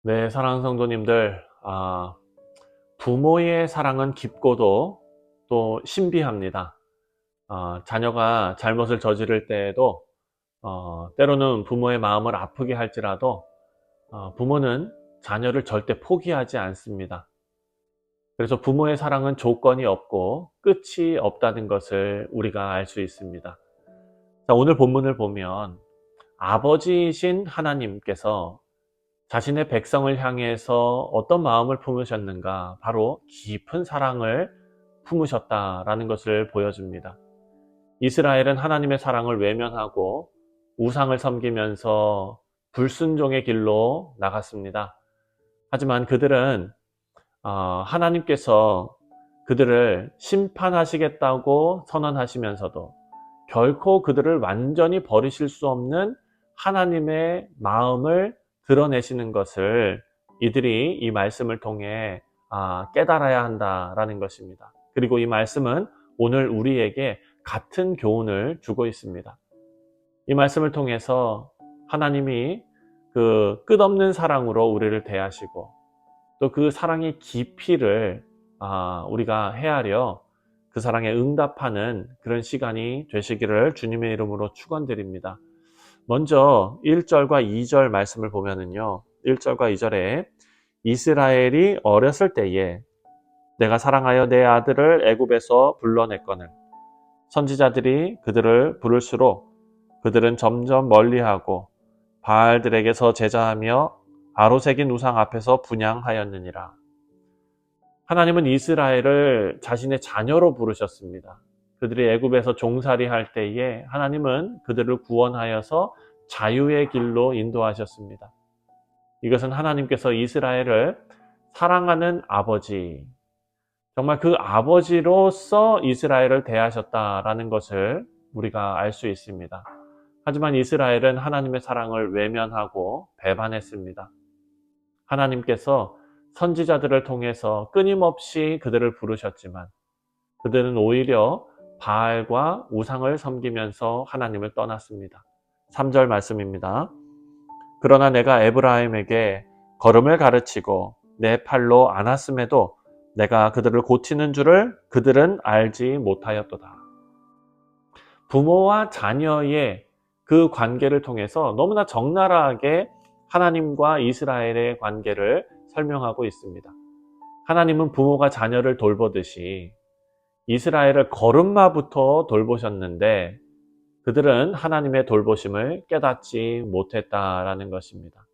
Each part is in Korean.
네, 사랑하는 성도님들, 부모의 사랑은 깊고도 또 신비합니다. 자녀가 잘못을 저지를 때에도 때로는 부모의 마음을 아프게 할지라도 부모는 자녀를 절대 포기하지 않습니다. 그래서 부모의 사랑은 조건이 없고 끝이 없다는 것을 우리가 알 수 있습니다. 자, 오늘 본문을 보면 아버지이신 하나님께서 자신의 백성을 향해서 어떤 마음을 품으셨는가? 바로 깊은 사랑을 품으셨다라는 것을 보여줍니다. 이스라엘은 하나님의 사랑을 외면하고 우상을 섬기면서 불순종의 길로 나갔습니다. 하지만 그들은 하나님께서 그들을 심판하시겠다고 선언하시면서도 결코 그들을 완전히 버리실 수 없는 하나님의 마음을 드러내시는 것을 이들이 이 말씀을 통해 깨달아야 한다라는 것입니다. 그리고 이 말씀은 오늘 우리에게 같은 교훈을 주고 있습니다. 이 말씀을 통해서 하나님이 그 끝없는 사랑으로 우리를 대하시고 또 그 사랑의 깊이를 우리가 헤아려 그 사랑에 응답하는 그런 시간이 되시기를 주님의 이름으로 축원드립니다. 먼저 1절과 2절 말씀을 보면은요. 1절과 2절에 이스라엘이 어렸을 때에 내가 사랑하여 내 아들을 애굽에서 불러냈거늘 선지자들이 그들을 부를수록 그들은 점점 멀리하고 바알들에게서 제자하며 아로새긴 우상 앞에서 분향하였느니라. 하나님은 이스라엘을 자신의 자녀로 부르셨습니다. 그들이 애굽에서 종살이 할 때에 하나님은 그들을 구원하여서 자유의 길로 인도하셨습니다. 이것은 하나님께서 이스라엘을 사랑하는 아버지, 정말 그 아버지로서 이스라엘을 대하셨다라는 것을 우리가 알 수 있습니다. 하지만 이스라엘은 하나님의 사랑을 외면하고 배반했습니다. 하나님께서 선지자들을 통해서 끊임없이 그들을 부르셨지만 그들은 오히려 바알과 우상을 섬기면서 하나님을 떠났습니다. 3절 말씀입니다. 그러나 내가 에브라임에게 걸음을 가르치고 내 팔로 안았음에도 내가 그들을 고치는 줄을 그들은 알지 못하였도다. 부모와 자녀의 그 관계를 통해서 너무나 적나라하게 하나님과 이스라엘의 관계를 설명하고 있습니다. 하나님은 부모가 자녀를 돌보듯이 이스라엘을 걸음마부터 돌보셨는데 그들은 하나님의 돌보심을 깨닫지 못했다라는 것입니다.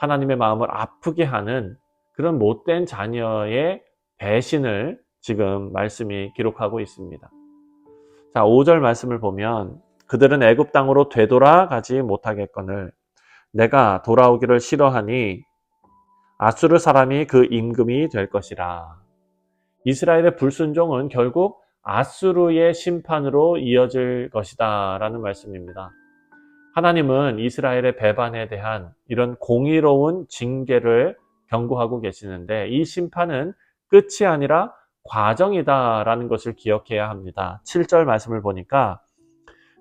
하나님의 마음을 아프게 하는 그런 못된 자녀의 배신을 지금 말씀이 기록하고 있습니다. 자, 5절 말씀을 보면 그들은 애굽 땅으로 되돌아가지 못하겠거늘 내가 돌아오기를 싫어하니 아수르 사람이 그 임금이 될 것이라. 이스라엘의 불순종은 결국 아수르의 심판으로 이어질 것이다 라는 말씀입니다. 하나님은 이스라엘의 배반에 대한 이런 공의로운 징계를 경고하고 계시는데 이 심판은 끝이 아니라 과정이다라는 것을 기억해야 합니다. 7절 말씀을 보니까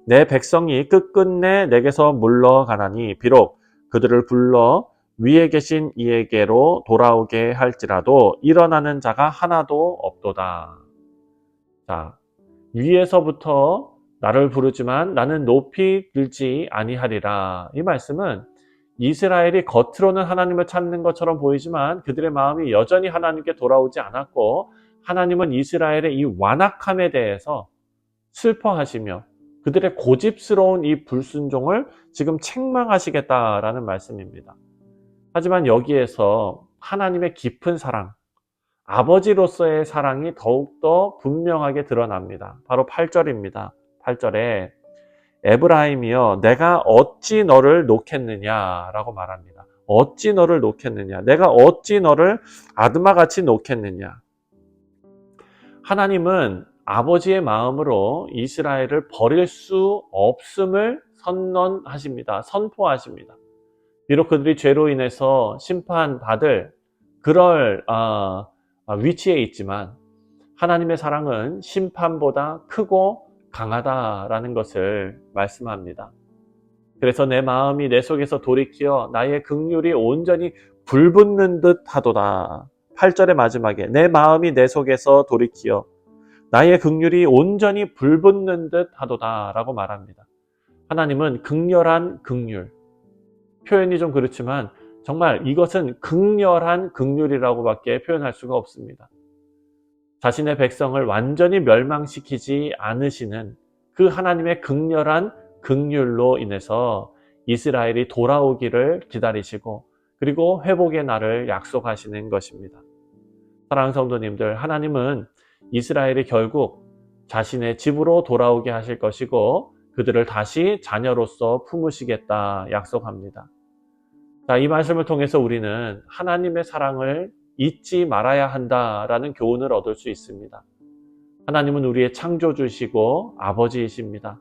내 백성이 끝끝내 내게서 물러가나니 비록 그들을 불러 위에 계신 이에게로 돌아오게 할지라도 일어나는 자가 하나도 없도다. 자, 위에서부터 나를 부르지만 나는 높이 들지 아니하리라. 이 말씀은 이스라엘이 겉으로는 하나님을 찾는 것처럼 보이지만 그들의 마음이 여전히 하나님께 돌아오지 않았고 하나님은 이스라엘의 이 완악함에 대해서 슬퍼하시며 그들의 고집스러운 이 불순종을 지금 책망하시겠다라는 말씀입니다. 하지만 여기에서 하나님의 깊은 사랑, 아버지로서의 사랑이 더욱더 분명하게 드러납니다. 바로 8절입니다. 8절에 에브라임이여 내가 어찌 너를 놓겠느냐라고 말합니다. 어찌 너를 놓겠느냐. 내가 어찌 너를 아드마같이 놓겠느냐. 하나님은 아버지의 마음으로 이스라엘을 버릴 수 없음을 선언하십니다. 선포하십니다. 비록 그들이 죄로 인해서 심판받을 그럴 위치에 있지만 하나님의 사랑은 심판보다 크고 강하다라는 것을 말씀합니다. 그래서 내 마음이 내 속에서 돌이켜 나의 긍휼이 온전히 불붙는 듯 하도다. 8절의 마지막에 내 마음이 내 속에서 돌이키어 나의 긍휼이 온전히 불붙는 듯 하도다 라고 말합니다. 하나님은 극렬한 긍휼, 표현이 좀 그렇지만 정말 이것은 극렬한 긍휼이라고밖에 표현할 수가 없습니다. 자신의 백성을 완전히 멸망시키지 않으시는 그 하나님의 극렬한 긍휼로 인해서 이스라엘이 돌아오기를 기다리시고 그리고 회복의 날을 약속하시는 것입니다. 사랑하는 성도님들, 하나님은 이스라엘이 결국 자신의 집으로 돌아오게 하실 것이고 그들을 다시 자녀로서 품으시겠다 약속합니다. 자, 이 말씀을 통해서 우리는 하나님의 사랑을 잊지 말아야 한다라는 교훈을 얻을 수 있습니다. 하나님은 우리의 창조주시고 아버지이십니다.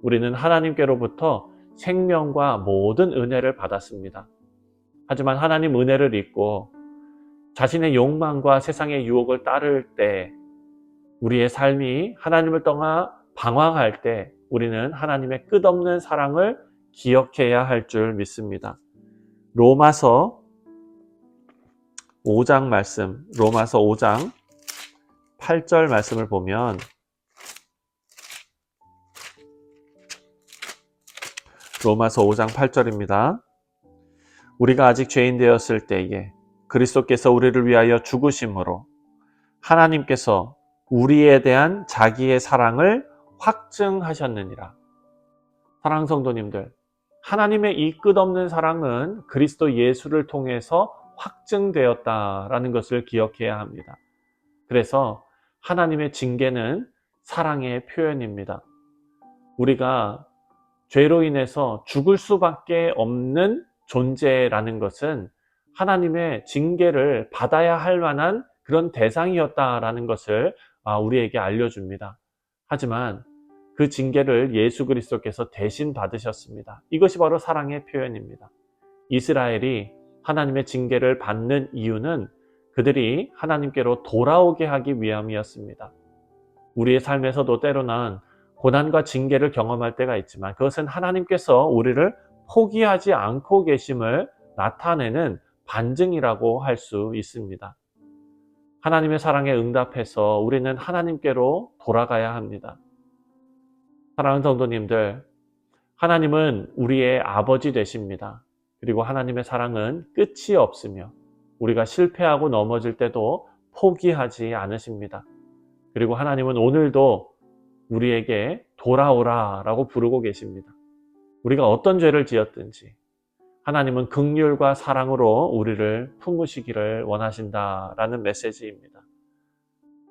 우리는 하나님께로부터 생명과 모든 은혜를 받았습니다. 하지만 하나님 은혜를 잊고 자신의 욕망과 세상의 유혹을 따를 때, 우리의 삶이 하나님을 떠나 방황할 때 우리는 하나님의 끝없는 사랑을 기억해야 할 줄 믿습니다. 로마서 5장 말씀, 로마서 5장 8절 말씀을 보면 로마서 5장 8절입니다. 우리가 아직 죄인 되었을 때에 그리스도께서 우리를 위하여 죽으심으로 하나님께서 우리에 대한 자기의 사랑을 확증하셨느니라. 사랑하는 성도님들, 하나님의 이 끝없는 사랑은 그리스도 예수를 통해서 확증되었다라는 것을 기억해야 합니다. 그래서 하나님의 징계는 사랑의 표현입니다. 우리가 죄로 인해서 죽을 수밖에 없는 존재라는 것은 하나님의 징계를 받아야 할 만한 그런 대상이었다라는 것을 우리에게 알려줍니다. 하지만 그 징계를 예수 그리스도께서 대신 받으셨습니다. 이것이 바로 사랑의 표현입니다. 이스라엘이 하나님의 징계를 받는 이유는 그들이 하나님께로 돌아오게 하기 위함이었습니다. 우리의 삶에서도 때로는 고난과 징계를 경험할 때가 있지만 그것은 하나님께서 우리를 포기하지 않고 계심을 나타내는 반증이라고 할 수 있습니다. 하나님의 사랑에 응답해서 우리는 하나님께로 돌아가야 합니다. 사랑하는 성도님들, 하나님은 우리의 아버지 되십니다. 그리고 하나님의 사랑은 끝이 없으며 우리가 실패하고 넘어질 때도 포기하지 않으십니다. 그리고 하나님은 오늘도 우리에게 돌아오라 라고 부르고 계십니다. 우리가 어떤 죄를 지었든지 하나님은 긍휼과 사랑으로 우리를 품으시기를 원하신다라는 메시지입니다.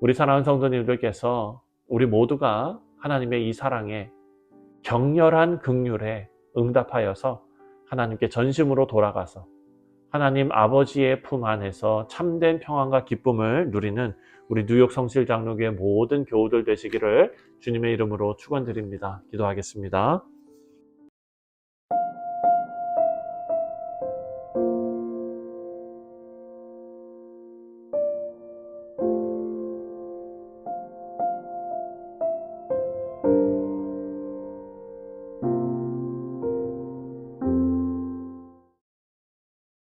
우리 사랑하는 성도님들께서 우리 모두가 하나님의 이 사랑에 격렬한 긍휼에 응답하여서 하나님께 전심으로 돌아가서 하나님 아버지의 품 안에서 참된 평안과 기쁨을 누리는 우리 뉴욕 성실 장로교의 모든 교우들 되시기를 주님의 이름으로 축원드립니다. 기도하겠습니다.